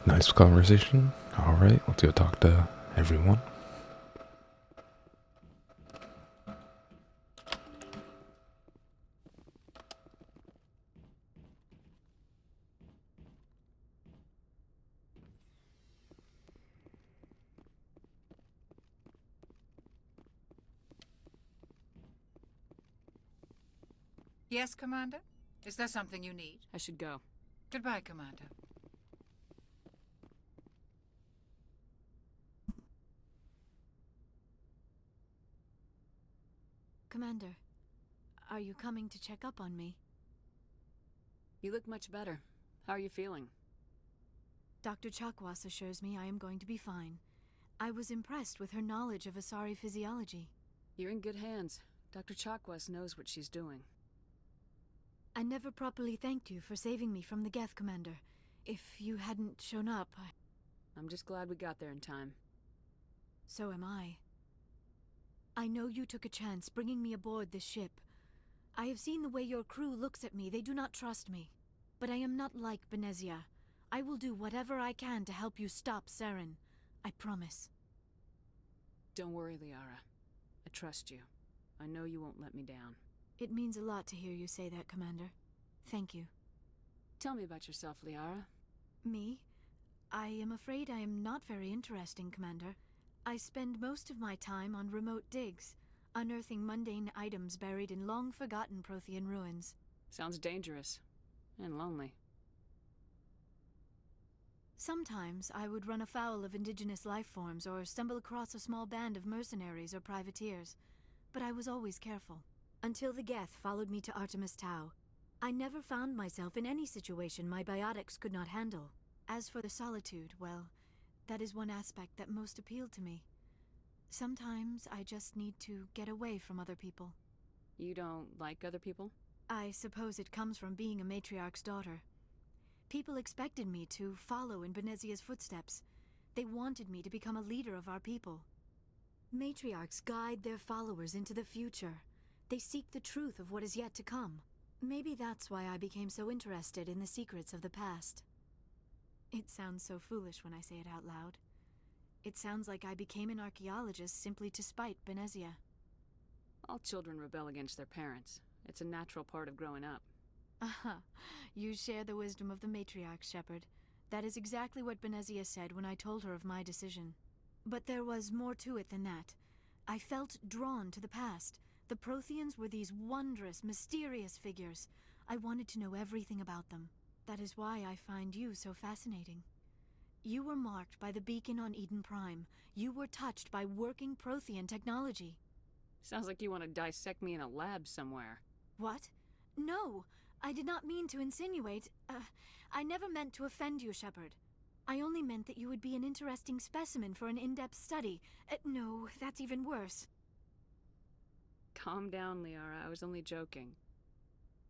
Nice conversation. Alright, let's go talk to everyone. Yes, Commander? Is there something you need? I should go. Goodbye, Commander. Commander, are you coming to check up on me? You look much better. How are you feeling? Dr. Chakwas assures me I am going to be fine. I was impressed with her knowledge of Asari physiology. You're in good hands. Dr. Chakwas knows what she's doing. I never properly thanked you for saving me from the Geth, Commander. If you hadn't shown up, I'm just glad we got there in time. So am I. I know you took a chance bringing me aboard this ship. I have seen the way your crew looks at me. They do not trust me. But I am not like Benezia. I will do whatever I can to help you stop Saren. I promise. Don't worry, Liara. I trust you. I know you won't let me down. It means a lot to hear you say that, Commander. Thank you. Tell me about yourself, Liara. Me? I am afraid I am not very interesting, Commander. I spend most of my time on remote digs, unearthing mundane items buried in long-forgotten Prothean ruins. Sounds dangerous. And lonely. Sometimes I would run afoul of indigenous life forms or stumble across a small band of mercenaries or privateers, but I was always careful. Until the Geth followed me to Artemis Tau. I never found myself in any situation my biotics could not handle. As for the solitude, well, that is one aspect that most appealed to me. Sometimes I just need to get away from other people. You don't like other people? I suppose it comes from being a matriarch's daughter. People expected me to follow in Benezia's footsteps. They wanted me to become a leader of our people. Matriarchs guide their followers into the future. They seek the truth of what is yet to come. Maybe that's why I became so interested in the secrets of the past. It sounds so foolish when I say it out loud. It sounds like I became an archaeologist simply to spite Benezia. All children rebel against their parents. It's a natural part of growing up. Aha, you share the wisdom of the matriarch, Shepard. That is exactly what Benezia said when I told her of my decision. But there was more to it than that. I felt drawn to the past. The Protheans were these wondrous, mysterious figures. I wanted to know everything about them. That is why I find you so fascinating. You were marked by the beacon on Eden Prime. You were touched by working Prothean technology. Sounds like you want to dissect me in a lab somewhere. What? No, I did not mean to insinuate. I never meant to offend you, Shepard. I only meant that you would be an interesting specimen for an in-depth study. No, that's even worse. Calm down, Liara. I was only joking.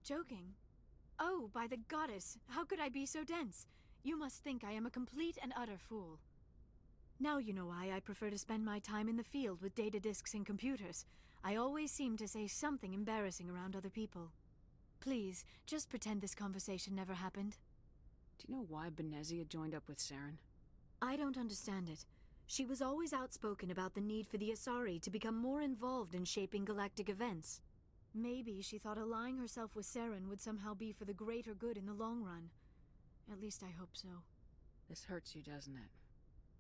Joking? Oh, by the goddess, how could I be so dense? You must think I am a complete and utter fool. Now you know why I prefer to spend my time in the field with data disks and computers. I always seem to say something embarrassing around other people. Please, just pretend this conversation never happened. Do you know why Benezia joined up with Saren? I don't understand it. She was always outspoken about the need for the Asari to become more involved in shaping galactic events. Maybe she thought allying herself with Saren would somehow be for the greater good in the long run. At least I hope so. This hurts you, doesn't it?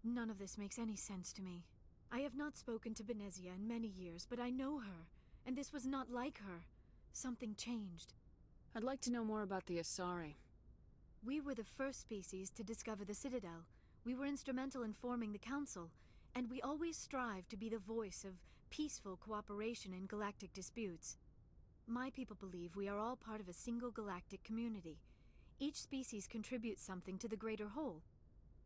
None of this makes any sense to me. I have not spoken to Benezia in many years, but I know her, and this was not like her. Something changed. I'd like to know more about the Asari. We were the first species to discover the Citadel. We were instrumental in forming the Council, and we always strive to be the voice of peaceful cooperation in galactic disputes. My people believe we are all part of a single galactic community. Each species contributes something to the greater whole.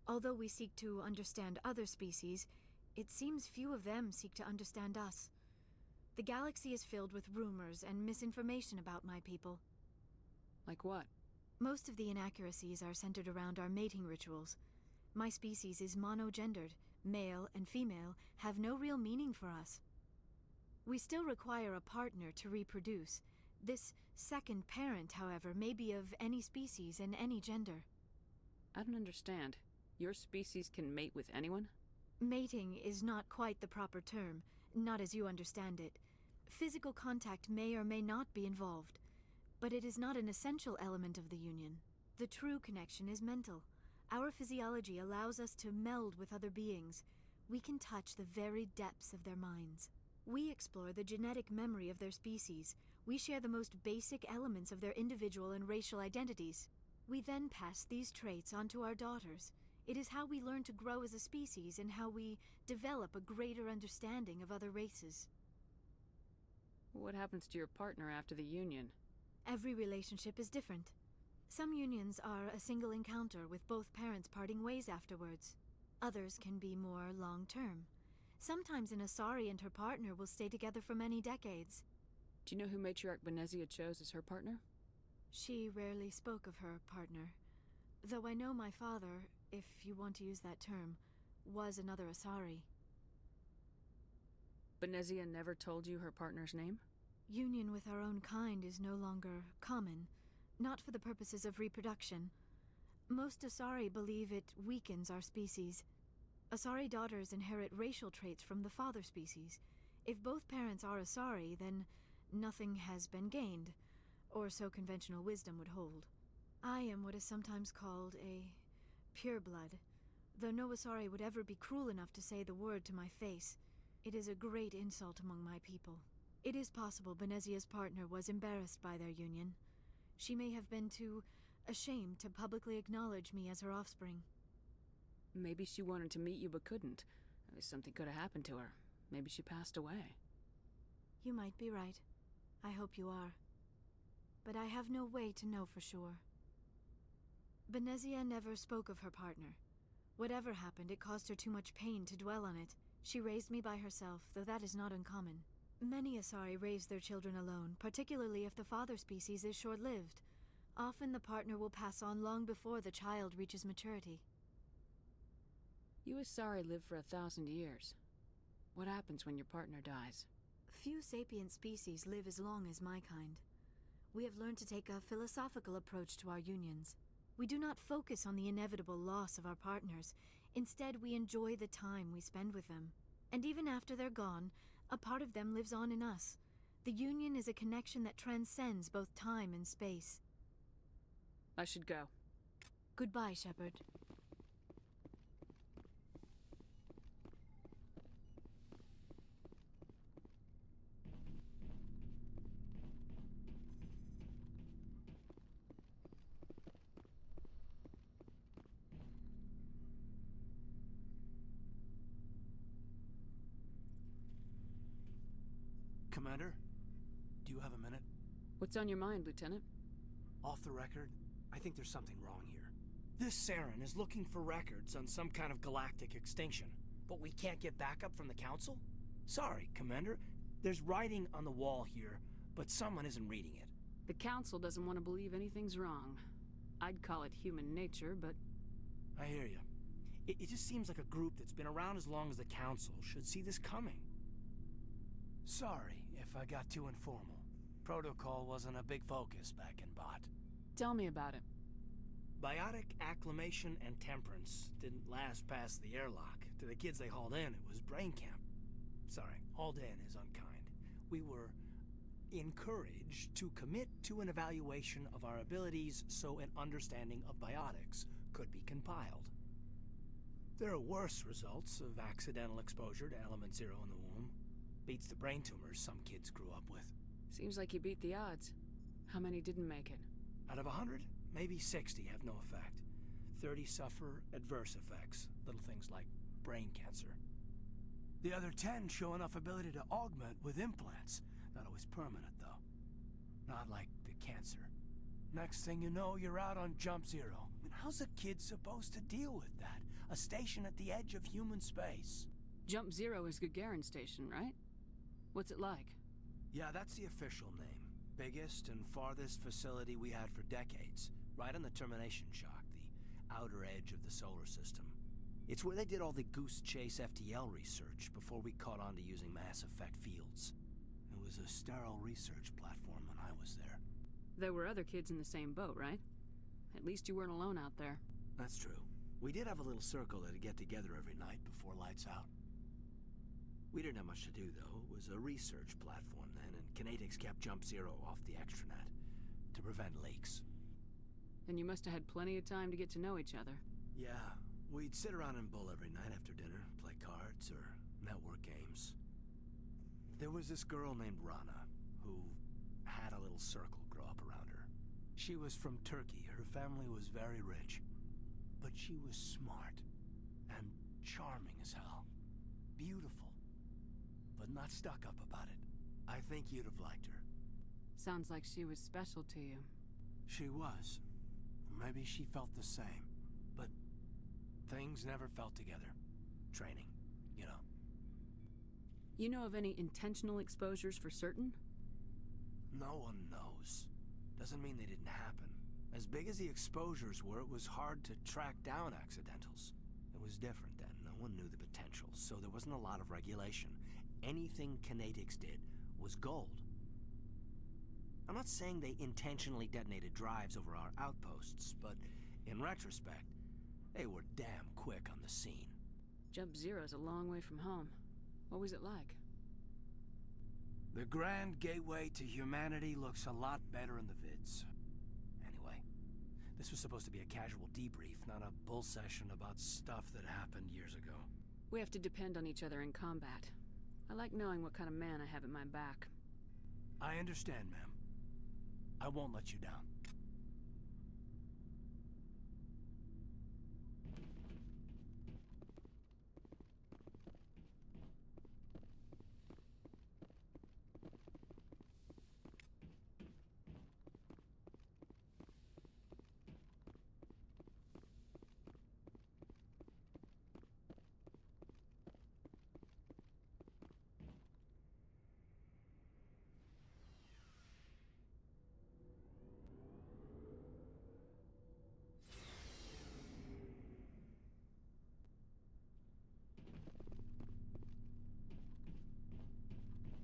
Although we seek to understand other species, it seems few of them seek to understand us. The galaxy is filled with rumors and misinformation about my people. Like what? Most of the inaccuracies are centered around our mating rituals. My species is monogendered. Male and female have no real meaning for us. We still require a partner to reproduce. This second parent, however, may be of any species and any gender. I don't understand. Your species can mate with anyone? Mating is not quite the proper term, not as you understand it. Physical contact may or may not be involved, but it is not an essential element of the union. The true connection is mental. Our physiology allows us to meld with other beings. We can touch the very depths of their minds. We explore the genetic memory of their species. We share the most basic elements of their individual and racial identities. We then pass these traits on to our daughters. It is how we learn to grow as a species and how we develop a greater understanding of other races. What happens to your partner after the union? Every relationship is different. Some unions are a single encounter with both parents parting ways afterwards. Others can be more long-term. Sometimes an Asari and her partner will stay together for many decades. Do you know who Matriarch Benezia chose as her partner? She rarely spoke of her partner. Though I know my father, if you want to use that term, was another Asari. Benezia never told you her partner's name? Union with our own kind is no longer common, not for the purposes of reproduction. Most Asari believe it weakens our species. Asari daughters inherit racial traits from the father species. If both parents are Asari, then nothing has been gained, or so conventional wisdom would hold. I am what is sometimes called a pureblood, though no Asari would ever be cruel enough to say the word to my face. It is a great insult among my people. It is possible Benezia's partner was embarrassed by their union. She may have been too ashamed to publicly acknowledge me as her offspring. Maybe she wanted to meet you but couldn't. Something could have happened to her. Maybe she passed away. You might be right. I hope you are. But I have no way to know for sure. Benezia never spoke of her partner. Whatever happened, it caused her too much pain to dwell on it. She raised me by herself, though that is not uncommon. Many Asari raise their children alone, particularly if the father species is short-lived. Often the partner will pass on long before the child reaches maturity. You Asari live for 1,000 years. What happens when your partner dies? Few sapient species live as long as my kind. We have learned to take a philosophical approach to our unions. We do not focus on the inevitable loss of our partners. Instead, we enjoy the time we spend with them. And even after they're gone, a part of them lives on in us. The union is a connection that transcends both time and space. I should go. Goodbye, Shepard. Commander, do you have a minute? What's on your mind, Lieutenant? Off the record, I think there's something wrong here. This Saren is looking for records on some kind of galactic extinction, but we can't get backup from the Council? Sorry, Commander. There's writing on the wall here, but someone isn't reading it. The Council doesn't want to believe anything's wrong. I'd call it human nature, but... I hear you. It just seems like a group that's been around as long as the Council should see this coming. Sorry if I got too informal. Protocol wasn't a big focus back in Bot. Tell me about it. Biotic acclimation and temperance didn't last past the airlock. To the kids they hauled in, it was brain camp. Sorry, hauled in is unkind. We were encouraged to commit to an evaluation of our abilities so an understanding of biotics could be compiled. There are worse results of accidental exposure to Element Zero in the womb. Beats the brain tumors some kids grew up with. Seems like you beat the odds. How many didn't make it? Out of 100, maybe 60 have no effect. 30 suffer adverse effects, little things like brain cancer. The other 10 show enough ability to augment with implants. Not always permanent, though. Not like the cancer. Next thing you know, you're out on Jump Zero. I mean, how's a kid supposed to deal with that? A station at the edge of human space. Jump Zero is Gagarin Station, right? What's it like? Yeah, that's the official name. Biggest and farthest facility we had for decades. Right on the termination shock, the outer edge of the solar system. It's where they did all the Goose Chase FTL research before we caught on to using mass effect fields. It was a sterile research platform when I was there. There were other kids in the same boat, right? At least you weren't alone out there. That's true. We did have a little circle that'd get together every night before lights out. We didn't have much to do, though. It was a research platform then, and Kinetics kept Jump Zero off the extranet to prevent leaks. Then you must have had plenty of time to get to know each other. Yeah, we'd sit around and bull every night after dinner, play cards or network games. There was this girl named Rana, who had a little circle grow up around her. She was from Turkey. Her family was very rich. But she was smart and charming as hell. Beautiful, but not stuck up about it. I think you'd have liked her. Sounds like she was special to you. She was. Maybe she felt the same. But things never felt together. Training, you know. You know of any intentional exposures for certain? No one knows. Doesn't mean they didn't happen. As big as the exposures were, it was hard to track down accidentals. It was different then. No one knew the potential, so there wasn't a lot of regulation. Anything Kinetics did was gold. I'm not saying they intentionally detonated drives over our outposts, but in retrospect, they were damn quick on the scene. Jump Zero's a long way from home. What was it like? The grand gateway to humanity looks a lot better in the vids. Anyway, this was supposed to be a casual debrief, not a bull session about stuff that happened years ago. We have to depend on each other in combat. I like knowing what kind of man I have at my back. I understand, ma'am. I won't let you down.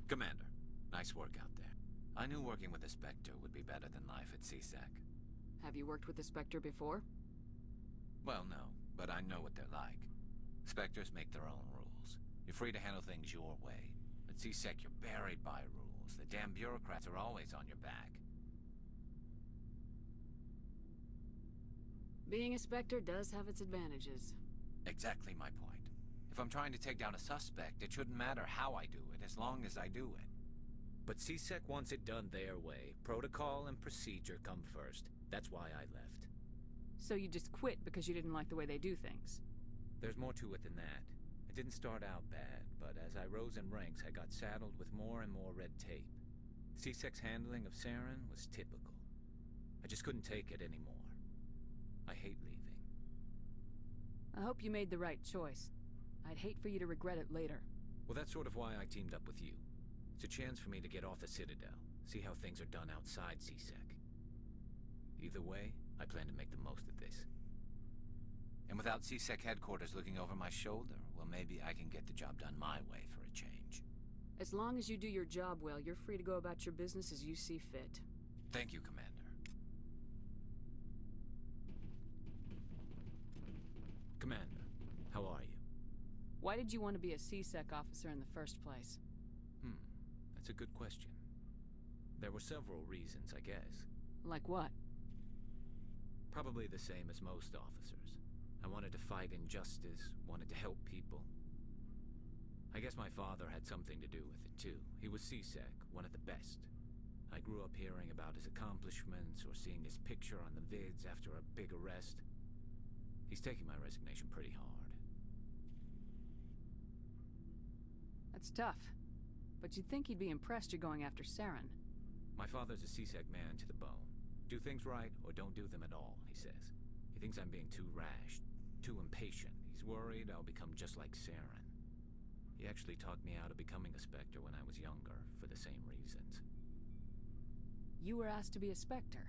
Commander, nice work out there. I knew working with the Spectre would be better than life at CSEC. Have you worked with the Spectre before? Well, no, but I know what they're like. Spectres make their own rules. You're free to handle things your way. At CSEC, you're buried by rules. The damn bureaucrats are always on your back. Being a Spectre does have its advantages. Exactly my point. If I'm trying to take down a suspect, it shouldn't matter how I do it, as long as I do it. But CSEC wants it done their way. Protocol and procedure come first. That's why I left. So you just quit because you didn't like the way they do things? There's more to it than that. It didn't start out bad, but as I rose in ranks, I got saddled with more and more red tape. CSEC's handling of Saren was typical. I just couldn't take it anymore. I hate leaving. I hope you made the right choice. I'd hate for you to regret it later. Well, that's sort of why I teamed up with you. It's a chance for me to get off the Citadel, see how things are done outside CSEC. Either way, I plan to make the most of this. And without CSEC headquarters looking over my shoulder, well, maybe I can get the job done my way for a change. As long as you do your job well, you're free to go about your business as you see fit. Thank you, Commander. Commander, how are you? Why did you want to be a CSEC officer in the first place? That's a good question. There were several reasons, I guess. Like what? Probably the same as most officers. I wanted to fight injustice, wanted to help people. I guess my father had something to do with it, too. He was CSEC, one of the best. I grew up hearing about his accomplishments or seeing his picture on the vids after a big arrest. He's taking my resignation pretty hard. That's tough. But you'd think he'd be impressed you're going after Saren. My father's a CSEC man to the bone. Do things right or don't do them at all, he says. He thinks I'm being too rash, too impatient. He's worried I'll become just like Saren. He actually talked me out of becoming a Spectre when I was younger, for the same reasons. You were asked to be a Spectre?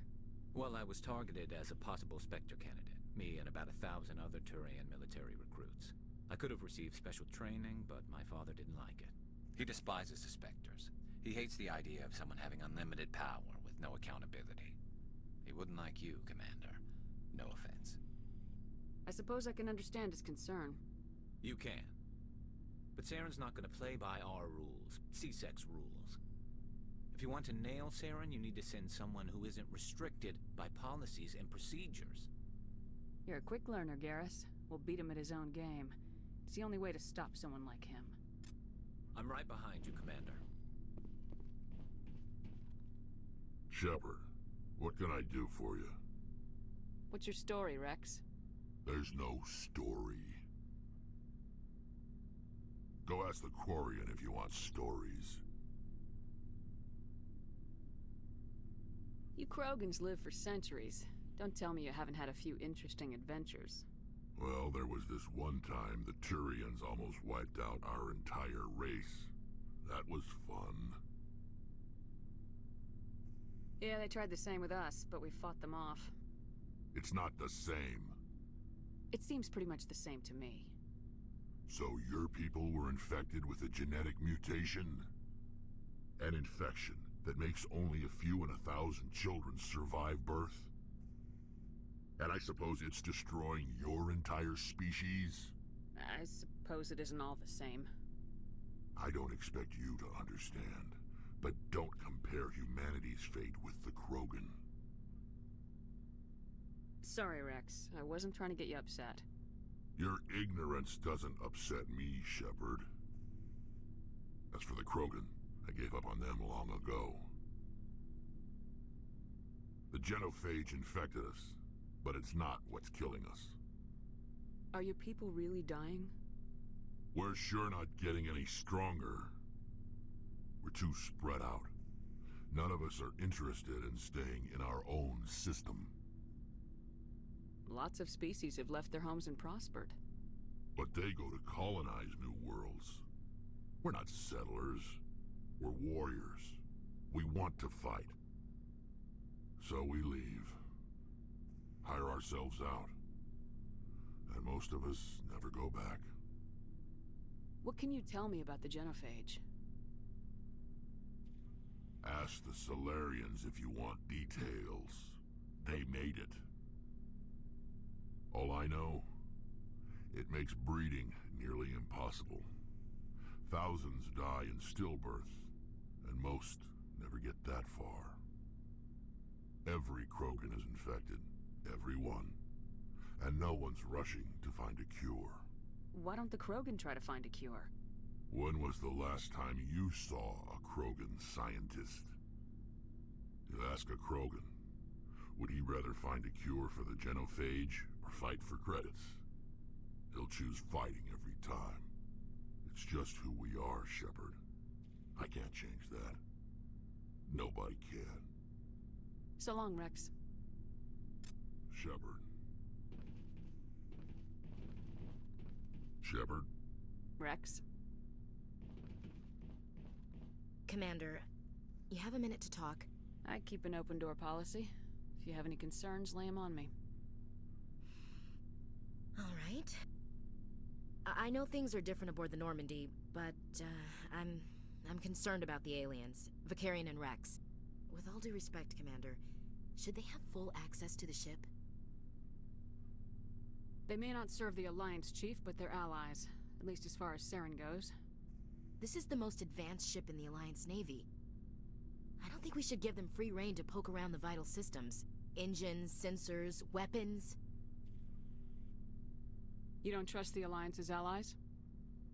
Well, I was targeted as a possible Spectre candidate. Me and about 1,000 other Turian military recruits. I could have received special training, but my father didn't like it. He despises the Spectres. He hates the idea of someone having unlimited power with no accountability. He wouldn't like you, Commander. No offense. I suppose I can understand his concern. You can. But Saren's not gonna play by our rules, C-Sec's rules. If you want to nail Saren, you need to send someone who isn't restricted by policies and procedures. You're a quick learner, Garrus. We'll beat him at his own game. It's the only way to stop someone like him. I'm right behind you, Commander. Shepard, what can I do for you? What's your story, Rex? There's no story. Go ask the Quarian if you want stories. You Krogans live for centuries. Don't tell me you haven't had a few interesting adventures. Well, there was this one time the Turians almost wiped out our entire race. That was fun. Yeah, they tried the same with us, but we fought them off. It's not the same. It seems pretty much the same to me. So your people were infected with a genetic mutation? An infection that makes only a few in 1,000 children survive birth? And I suppose it's destroying your entire species? I suppose it isn't all the same. I don't expect you to understand, but don't compare humanity's fate with the Krogan. Sorry, Rex. I wasn't trying to get you upset. Your ignorance doesn't upset me, Shepard. As for the Krogan, I gave up on them long ago. The genophage infected us, but it's not what's killing us. Are your people really dying? We're sure not getting any stronger. We're too spread out. None of us are interested in staying in our own system. Lots of species have left their homes and prospered. But they go to colonize new worlds. We're not settlers. We're warriors. We want to fight. So we leave. Hire ourselves out. And most of us never go back. What can you tell me about the genophage? Ask the Solarians if you want details. They made it. All I know, it makes breeding nearly impossible. Thousands die in stillbirth, and most never get that far. Every Krogan is infected, every one. And no one's rushing to find a cure. Why don't the Krogan try to find a cure? When was the last time you saw a Krogan scientist? You ask a Krogan, would he rather find a cure for the genophage or fight for credits? He'll choose fighting every time. It's just who we are, Shepard. I can't change that. Nobody can. So long, Rex. Shepard. Shepard? Rex? Commander, you have a minute to talk? I keep an open door policy. If you have any concerns, lay them on me. All right. I know things are different aboard the Normandy, but I'm concerned about the aliens, Vicarian and Rex. With all due respect, Commander, should they have full access to the ship? They may not serve the Alliance, Chief, but they're allies. At least as far as Saren goes. This is the most advanced ship in the Alliance Navy. I don't think we should give them free rein to poke around the vital systems. Engines, sensors, weapons. You don't trust the Alliance's allies?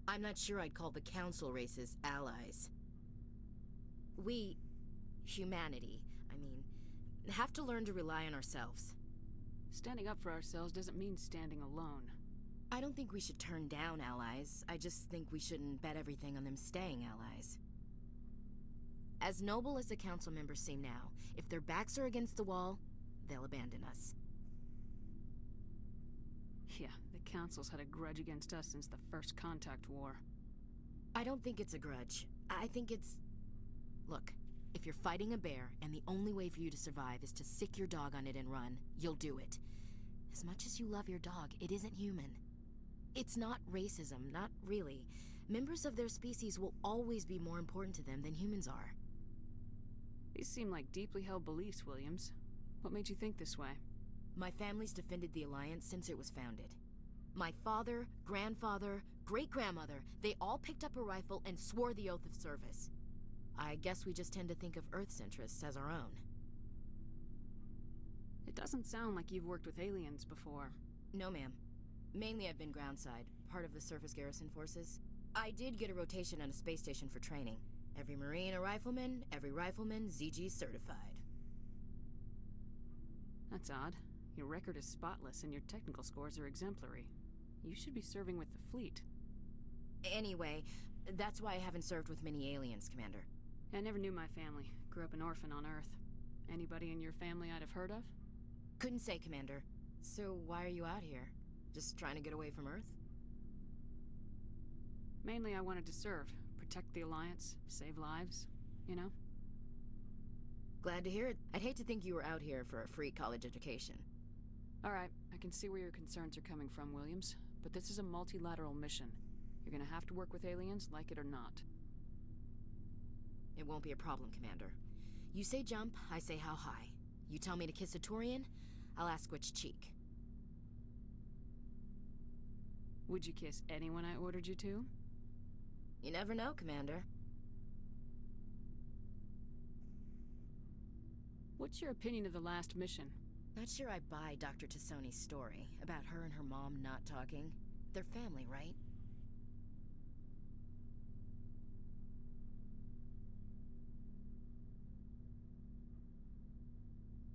I'm not sure I'd call the Council races allies. We, humanity, have to learn to rely on ourselves. Standing up for ourselves doesn't mean standing alone. I don't think we should turn down allies. I just think we shouldn't bet everything on them staying allies. As noble as the Council members seem now, if their backs are against the wall, they'll abandon us. Yeah, the Council's had a grudge against us since the First Contact War. I don't think it's a grudge. I think it's... Look, if you're fighting a bear and the only way for you to survive is to sick your dog on it and run, you'll do it. As much as you love your dog, it isn't human. It's not racism, not really. Members of their species will always be more important to them than humans are. These seem like deeply held beliefs, Williams. What made you think this way? My family's defended the Alliance since it was founded. My father, grandfather, great-grandmother, they all picked up a rifle and swore the oath of service. I guess we just tend to think of Earth's interests as our own. It doesn't sound like you've worked with aliens before. No, ma'am. Mainly I've been groundside, part of the surface garrison forces. I did get a rotation on a space station for training. Every Marine a rifleman, every rifleman ZG certified. That's odd. Your record is spotless and your technical scores are exemplary. You should be serving with the fleet. Anyway, that's why I haven't served with many aliens, Commander. I never knew my family. Grew up an orphan on Earth. Anybody in your family I'd have heard of? Couldn't say, Commander. So why are you out here? Just trying to get away from Earth? Mainly I wanted to serve. Protect the Alliance, save lives, you know? Glad to hear it. I'd hate to think you were out here for a free college education. Alright, I can see where your concerns are coming from, Williams. But this is a multilateral mission. You're gonna have to work with aliens, like it or not. It won't be a problem, Commander. You say jump, I say how high. You tell me to kiss a Turian, I'll ask which cheek. Would you kiss anyone I ordered you to? You never know, Commander. What's your opinion of the last mission? Not sure I buy Dr. Tassoni's story about her and her mom not talking. They're family, right?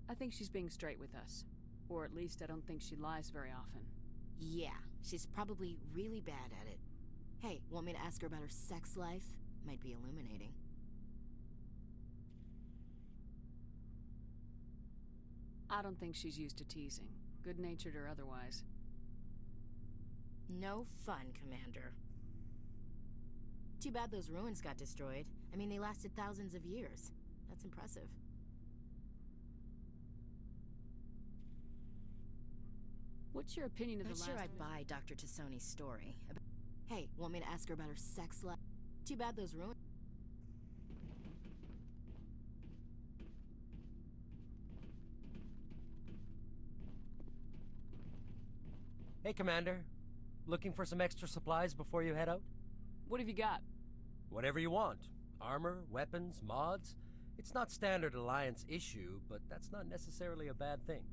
I think she's being straight with us. Or at least I don't think she lies very often. Yeah, she's probably really bad at it. Hey, want me to ask her about her sex life? Might be illuminating. I don't think she's used to teasing, good-natured or otherwise. No fun, Commander. Too bad those ruins got destroyed. I mean, they lasted thousands of years. That's impressive. What's your opinion of the Not last... sure I'd buy Dr. Tassoni's story. Hey, want me to ask her about her sex life? Too bad those ruins... Hey, Commander. Looking for some extra supplies before you head out? What have you got? Whatever you want. Armor, weapons, mods. It's not standard Alliance issue, but that's not necessarily a bad thing.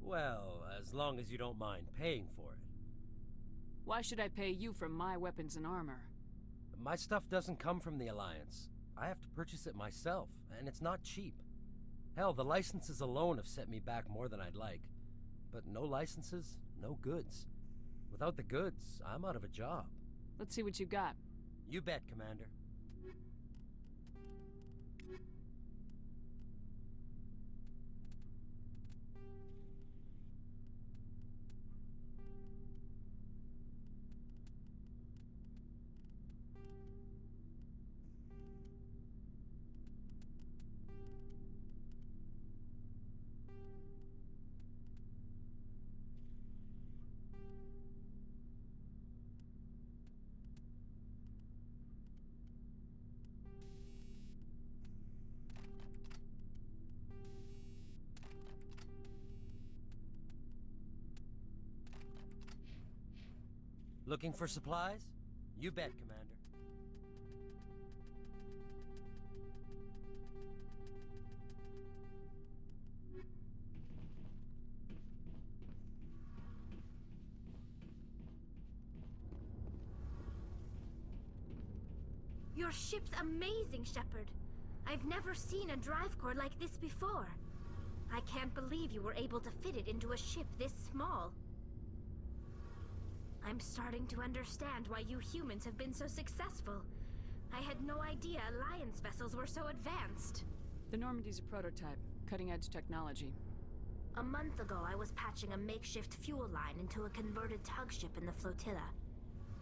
Well, as long as you don't mind paying for it. Why should I pay you for my weapons and armor? My stuff doesn't come from the Alliance. I have to purchase it myself, and it's not cheap. Hell, the licenses alone have set me back more than I'd like. But no licenses, no goods. Without the goods, I'm out of a job. Let's see what you got. You bet, Commander. Looking for supplies? You bet, Commander. Your ship's amazing, Shepard. I've never seen a drive core like this before. I can't believe you were able to fit it into a ship this small. I'm starting to understand why you humans have been so successful. I had no idea Alliance vessels were so advanced. The Normandy's a prototype, cutting-edge technology. A month ago, I was patching a makeshift fuel line into a converted tug ship in the flotilla.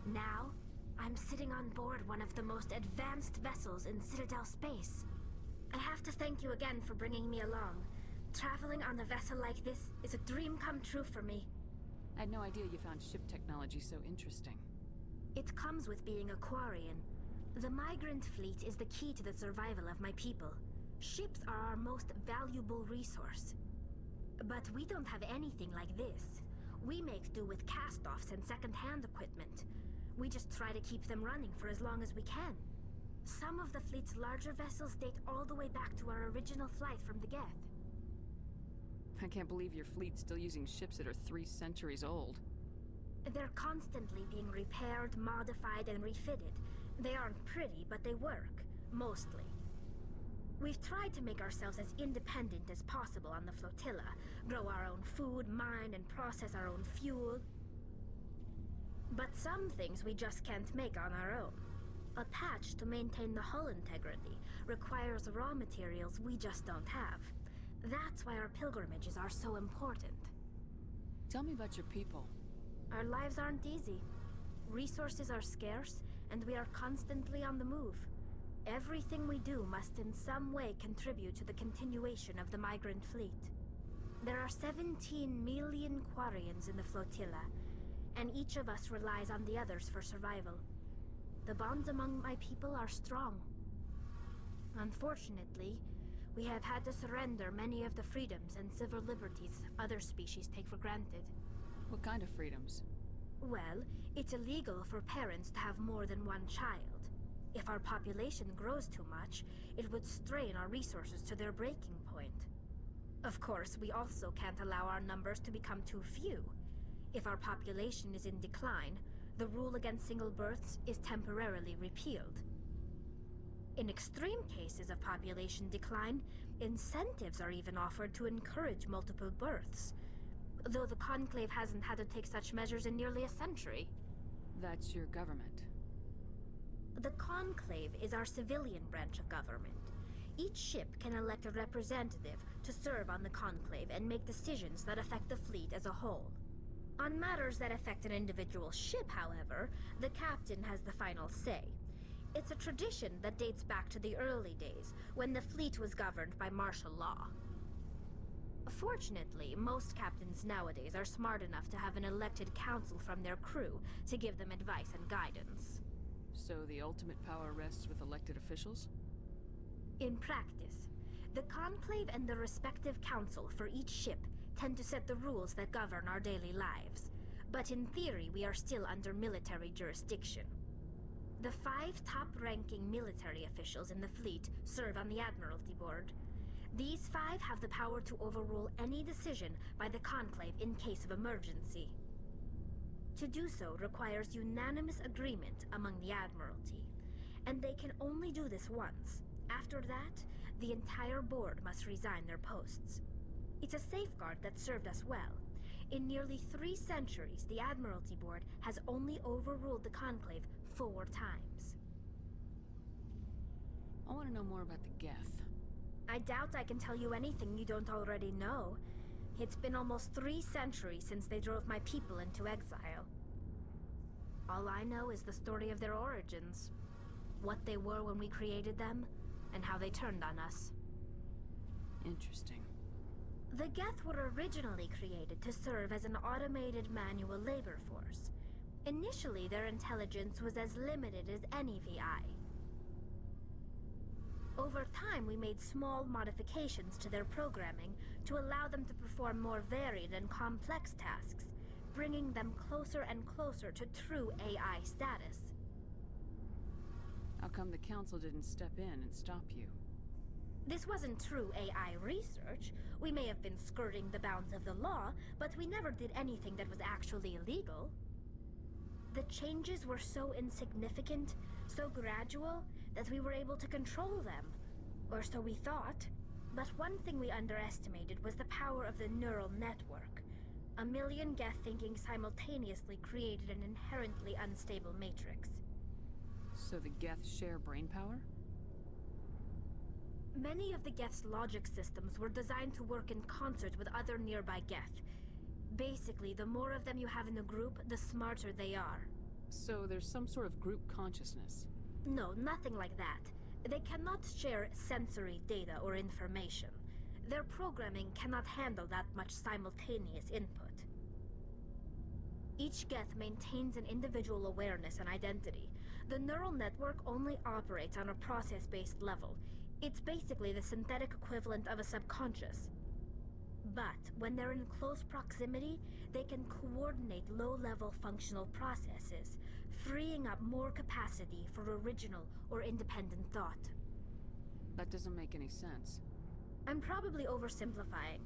Now, I'm sitting on board one of the most advanced vessels in Citadel space. I have to thank you again for bringing me along. Traveling on a vessel like this is a dream come true for me. I had no idea you found ship technology so interesting. It comes with being a Quarian. The migrant fleet is the key to the survival of my people. Ships are our most valuable resource. But we don't have anything like this. We make do with cast-offs and second-hand equipment. We just try to keep them running for as long as we can. Some of the fleet's larger vessels date all the way back to our original flight from the Geth. I can't believe your fleet's still using ships that are 3 centuries old. They're constantly being repaired, modified, and refitted. They aren't pretty, but they work. Mostly. We've tried to make ourselves as independent as possible on the flotilla, grow our own food, mine, and process our own fuel. But some things we just can't make on our own. A patch to maintain the hull integrity requires raw materials we just don't have. That's why our pilgrimages are so important. Tell me about your people. Our lives aren't easy. Resources are scarce, and we are constantly on the move. Everything we do must in some way contribute to the continuation of the migrant fleet. There are 17 million Quarians in the flotilla, and each of us relies on the others for survival. The bonds among my people are strong. Unfortunately, we have had to surrender many of the freedoms and civil liberties other species take for granted. What kind of freedoms? Well, it's illegal for parents to have more than one child. If our population grows too much, it would strain our resources to their breaking point. Of course, we also can't allow our numbers to become too few. If our population is in decline, the rule against single births is temporarily repealed. In extreme cases of population decline, incentives are even offered to encourage multiple births, though the Conclave hasn't had to take such measures in nearly a century. That's your government. The Conclave is our civilian branch of government. Each ship can elect a representative to serve on the Conclave and make decisions that affect the fleet as a whole. On matters that affect an individual ship, however, the captain has the final say. It's a tradition that dates back to the early days, when the fleet was governed by martial law. Fortunately, most captains nowadays are smart enough to have an elected council from their crew to give them advice and guidance. So the ultimate power rests with elected officials? In practice, the Conclave and the respective council for each ship tend to set the rules that govern our daily lives. But in theory, we are still under military jurisdiction. The 5 top-ranking military officials in the fleet serve on the Admiralty Board. These 5 have the power to overrule any decision by the Conclave in case of emergency. To do so requires unanimous agreement among the Admiralty, and they can only do this once. After that, the entire board must resign their posts. It's a safeguard that served us well. In nearly 3 centuries, the Admiralty Board has only overruled the Conclave 4 times. I want to know more about the Geth. I doubt I can tell you anything you don't already know. It's been almost 3 centuries since they drove my people into exile. All I know is the story of their origins. What they were when we created them, and how they turned on us. Interesting. The Geth were originally created to serve as an automated manual labor force. Initially, their intelligence was as limited as any VI. Over time, we made small modifications to their programming to allow them to perform more varied and complex tasks, bringing them closer and closer to true AI status. How come the Council didn't step in and stop you? This wasn't true AI research. We may have been skirting the bounds of the law, but we never did anything that was actually illegal. The changes were so insignificant, so gradual, that we were able to control them. Or so we thought. But one thing we underestimated was the power of the neural network. A million Geth thinking simultaneously created an inherently unstable matrix. So the Geth share brainpower? Many of the Geth's logic systems were designed to work in concert with other nearby Geth. Basically, the more of them you have in a group, the smarter they are. So there's some sort of group consciousness? No, nothing like that. They cannot share sensory data or information. Their programming cannot handle that much simultaneous input. Each Geth maintains an individual awareness and identity. The neural network only operates on a process-based level. It's basically the synthetic equivalent of a subconscious. But when they're in close proximity, they can coordinate low-level functional processes, freeing up more capacity for original or independent thought. That doesn't make any sense. I'm probably oversimplifying.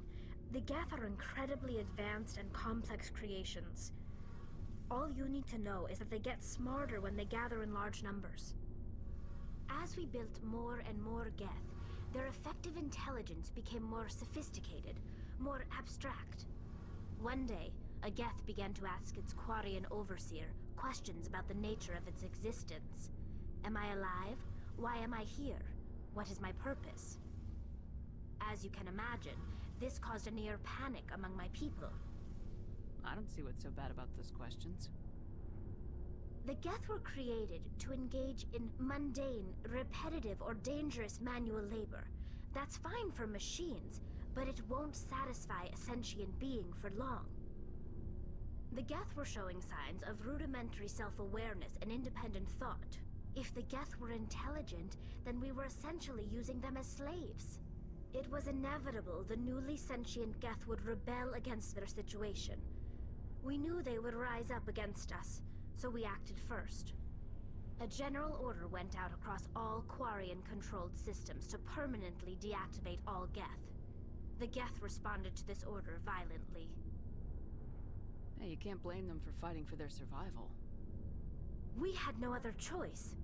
The Geth are incredibly advanced and complex creations. All you need to know is that they get smarter when they gather in large numbers. As we built more and more Geth, their effective intelligence became more sophisticated, more abstract. One day, a Geth began to ask its Quarian overseer questions about the nature of its existence. Am I alive? Why am I here? What is my purpose? As you can imagine, this caused a near panic among my people. I don't see what's so bad about those questions. The Geth were created to engage in mundane, repetitive, or dangerous manual labor. That's fine for machines, but it won't satisfy a sentient being for long. The Geth were showing signs of rudimentary self-awareness and independent thought. If the Geth were intelligent, then we were essentially using them as slaves. It was inevitable the newly sentient Geth would rebel against their situation. We knew they would rise up against us, so we acted first. A general order went out across all Quarian-controlled systems to permanently deactivate all Geth. The Geth responded to this order violently. Hey, you can't blame them for fighting for their survival. We had no other choice.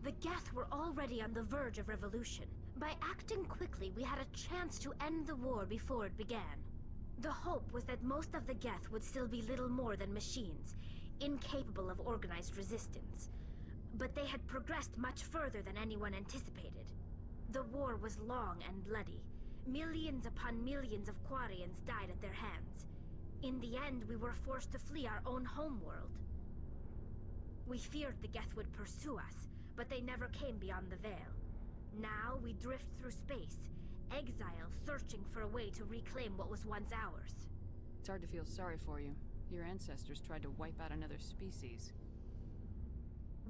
The Geth were already on the verge of revolution. By acting quickly, we had a chance to end the war before it began. The hope was that most of the Geth would still be little more than machines, incapable of organized resistance. But they had progressed much further than anyone anticipated. The war was long and bloody. Millions upon millions of Quarians died at their hands. In the end, we were forced to flee our own homeworld. We feared the Geth would pursue us, but they never came beyond the Veil. Now we drift through space, exile searching for a way to reclaim what was once ours. It's hard to feel sorry for you. Your ancestors tried to wipe out another species.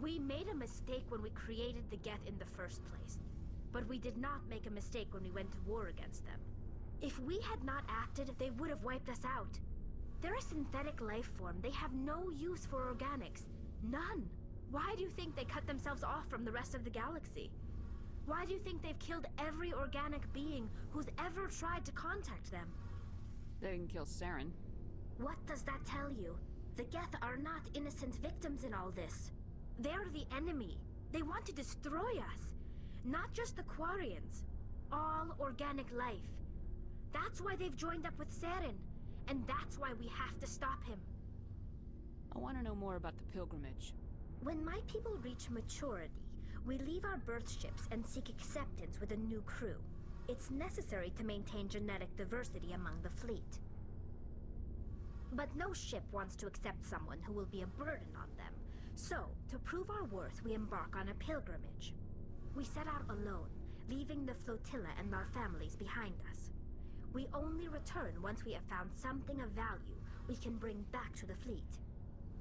We made a mistake when we created the Geth in the first place. But we did not make a mistake when we went to war against them. If we had not acted, they would have wiped us out. They're a synthetic life form. They have no use for organics. None. Why do you think they cut themselves off from the rest of the galaxy? Why do you think they've killed every organic being who's ever tried to contact them? They didn't kill Saren. What does that tell you? The Geth are not innocent victims in all this. They're the enemy. They want to destroy us. Not just the Quarians. All organic life. That's why they've joined up with Saren. And that's why we have to stop him. I want to know more about the pilgrimage. When my people reach maturity, we leave our birth ships and seek acceptance with a new crew. It's necessary to maintain genetic diversity among the fleet. But no ship wants to accept someone who will be a burden on them. So, to prove our worth, we embark on a pilgrimage. We set out alone, leaving the flotilla and our families behind us. We only return once we have found something of value we can bring back to the fleet.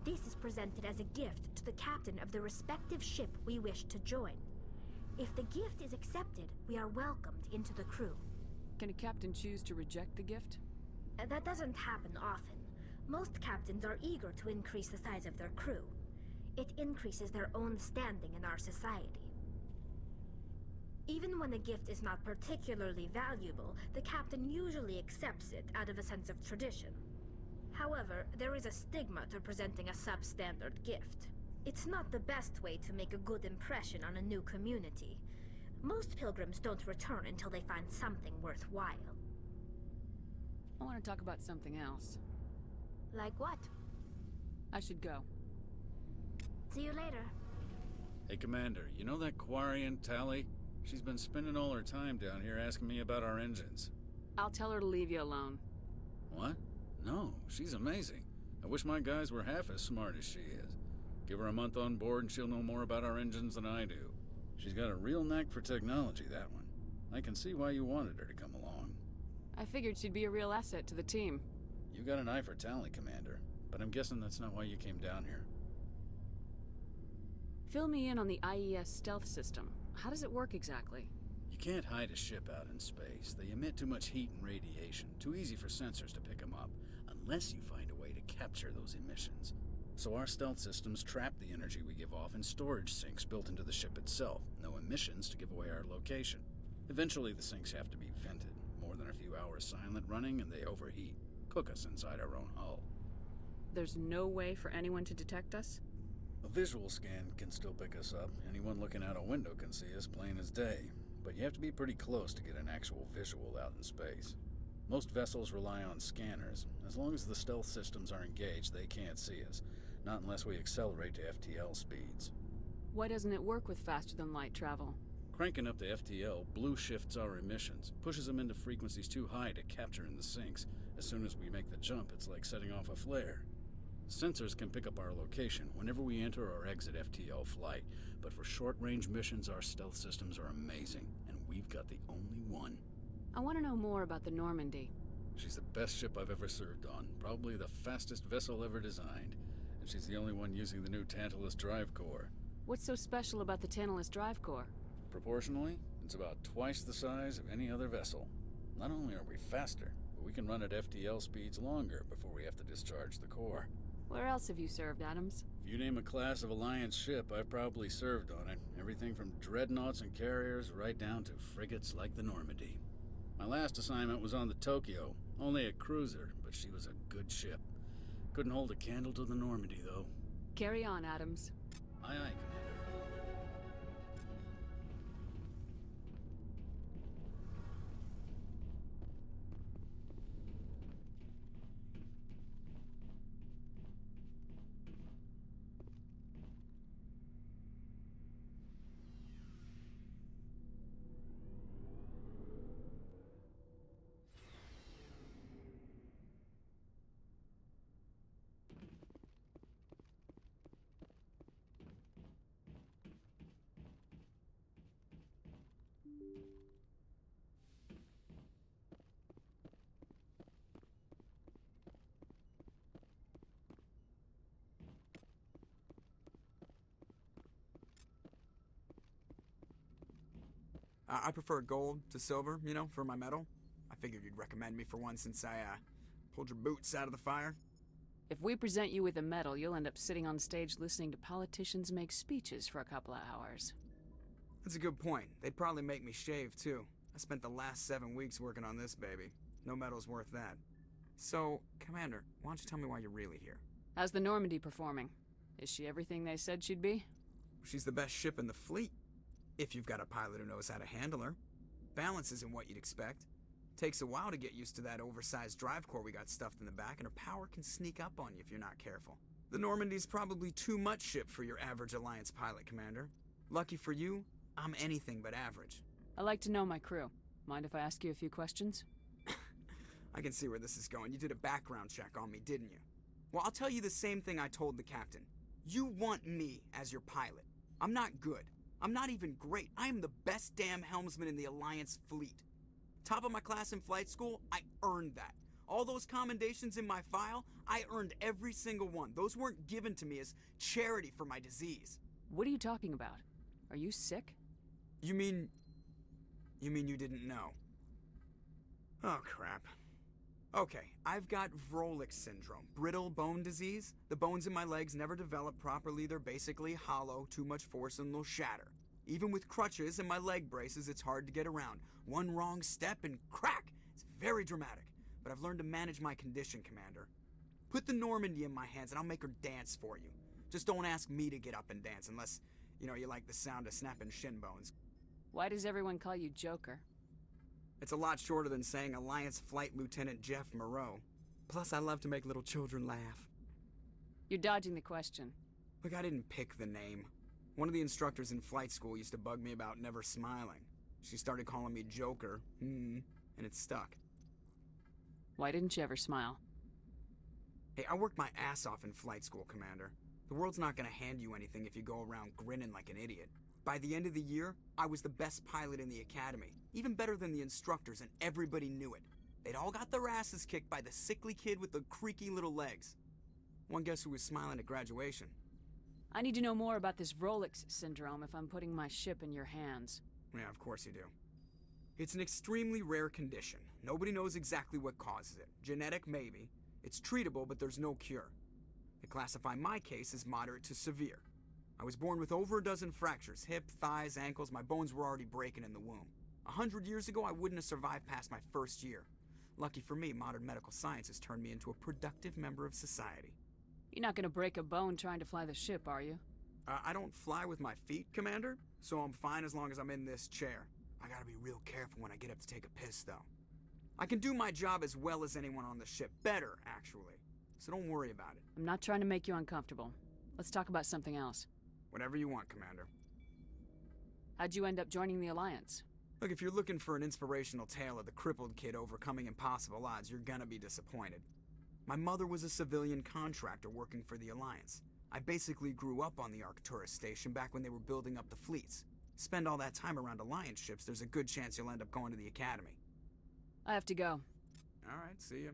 This is presented as a gift to the captain of the respective ship we wish to join. If the gift is accepted, we are welcomed into the crew. Can a captain choose to reject the gift? That doesn't happen often. Most captains are eager to increase the size of their crew. It increases their own standing in our society. Even when a gift is not particularly valuable, the captain usually accepts it out of a sense of tradition. However, there is a stigma to presenting a substandard gift. It's not the best way to make a good impression on a new community. Most pilgrims don't return until they find something worthwhile. I want to talk about something else. Like what? I should go. See you later. Hey, Commander, you know that Quarian, Tally? She's been spending all her time down here asking me about our engines. I'll tell her to leave you alone. What? No, she's amazing. I wish my guys were half as smart as she is. Give her a month on board and she'll know more about our engines than I do. She's got a real knack for technology, that one. I can see why you wanted her to come along. I figured she'd be a real asset to the team. You got an eye for Tally, Commander, but I'm guessing that's not why you came down here. Fill me in on the IES stealth system. How does it work exactly? You can't hide a ship out in space. They emit too much heat and radiation, too easy for sensors to pick them up, unless you find a way to capture those emissions. So our stealth systems trap the energy we give off in storage sinks built into the ship itself. No emissions to give away our location. Eventually the sinks have to be vented. More than a few hours silent running and they overheat. Cook us inside our own hull. There's no way for anyone to detect us? A visual scan can still pick us up. Anyone looking out a window can see us plain as day. But you have to be pretty close to get an actual visual out in space. Most vessels rely on scanners. As long as the stealth systems are engaged, they can't see us. Not unless we accelerate to FTL speeds. Why doesn't it work with faster-than-light travel? Cranking up to FTL blue shifts our emissions, pushes them into frequencies too high to capture in the sinks. As soon as we make the jump, it's like setting off a flare. Sensors can pick up our location whenever we enter or exit FTL flight, but for short-range missions, our stealth systems are amazing, and we've got the only one. I want to know more about the Normandy. She's the best ship I've ever served on, probably the fastest vessel ever designed, and she's the only one using the new Tantalus drive core. What's so special about the Tantalus drive core? Proportionally, it's about twice the size of any other vessel. Not only are we faster, but we can run at FTL speeds longer before we have to discharge the core. Where else have you served, Adams? If you name a class of Alliance ship, I've probably served on it. Everything from dreadnoughts and carriers right down to frigates like the Normandy. My last assignment was on the Tokyo, only a cruiser, but she was a good ship. Couldn't hold a candle to the Normandy, though. Carry on, Adams. Aye, aye, Commander. I prefer gold to silver, you know, for my medal. I figured you'd recommend me for one since I, pulled your boots out of the fire. If we present you with a medal, you'll end up sitting on stage listening to politicians make speeches for a couple of hours. That's a good point. They'd probably make me shave, too. I spent the last 7 weeks working on this baby. No medal's worth that. So, Commander, why don't you tell me why you're really here? How's the Normandy performing? Is she everything they said she'd be? She's the best ship in the fleet. If you've got a pilot who knows how to handle her. Balance isn't what you'd expect. Takes a while to get used to that oversized drive core we got stuffed in the back, and her power can sneak up on you if you're not careful. The Normandy's probably too much ship for your average Alliance pilot, Commander. Lucky for you, I'm anything but average. I like to know my crew. Mind if I ask you a few questions? I can see where this is going. You did a background check on me, didn't you? Well, I'll tell you the same thing I told the captain. You want me as your pilot. I'm not good. I'm not even great. I am the best damn helmsman in the Alliance fleet. Top of my class in flight school, I earned that. All those commendations in my file, I earned every single one. Those weren't given to me as charity for my disease. What are you talking about? Are you sick? You mean you didn't know? Oh, crap. Okay, I've got Vrolik syndrome, brittle bone disease. The bones in my legs never develop properly. They're basically hollow, too much force and they'll shatter. Even with crutches and my leg braces, it's hard to get around. One wrong step and crack! It's very dramatic, but I've learned to manage my condition, Commander. Put the Normandy in my hands and I'll make her dance for you. Just don't ask me to get up and dance unless, you like the sound of snapping shin bones. Why does everyone call you Joker? It's a lot shorter than saying Alliance Flight Lieutenant Jeff Moreau. Plus, I love to make little children laugh. You're dodging the question. Look, I didn't pick the name. One of the instructors in flight school used to bug me about never smiling. She started calling me Joker, and it stuck. Why didn't you ever smile? Hey, I worked my ass off in flight school, Commander. The world's not gonna hand you anything if you go around grinning like an idiot. By the end of the year, I was the best pilot in the academy. Even better than the instructors, and everybody knew it. They'd all got their asses kicked by the sickly kid with the creaky little legs. One guess who was smiling at graduation? I need to know more about this Vrolik syndrome if I'm putting my ship in your hands. Yeah, of course you do. It's an extremely rare condition. Nobody knows exactly what causes it. Genetic, maybe. It's treatable, but there's no cure. They classify my case as moderate to severe. I was born with over a dozen fractures, hip, thighs, ankles. My bones were already breaking in the womb. 100 years ago, I wouldn't have survived past my first year. Lucky for me, modern medical science has turned me into a productive member of society. You're not gonna break a bone trying to fly the ship, are you? I don't fly with my feet, Commander, so I'm fine as long as I'm in this chair. I gotta be real careful when I get up to take a piss, though. I can do my job as well as anyone on the ship. Better, actually. So don't worry about it. I'm not trying to make you uncomfortable. Let's talk about something else. Whatever you want, Commander. How'd you end up joining the Alliance? Look, if you're looking for an inspirational tale of the crippled kid overcoming impossible odds, you're gonna be disappointed. My mother was a civilian contractor working for the Alliance. I basically grew up on the Archara station back when they were building up the fleets. Spend all that time around Alliance ships, there's a good chance you'll end up going to the Academy. I have to go. Alright, see ya.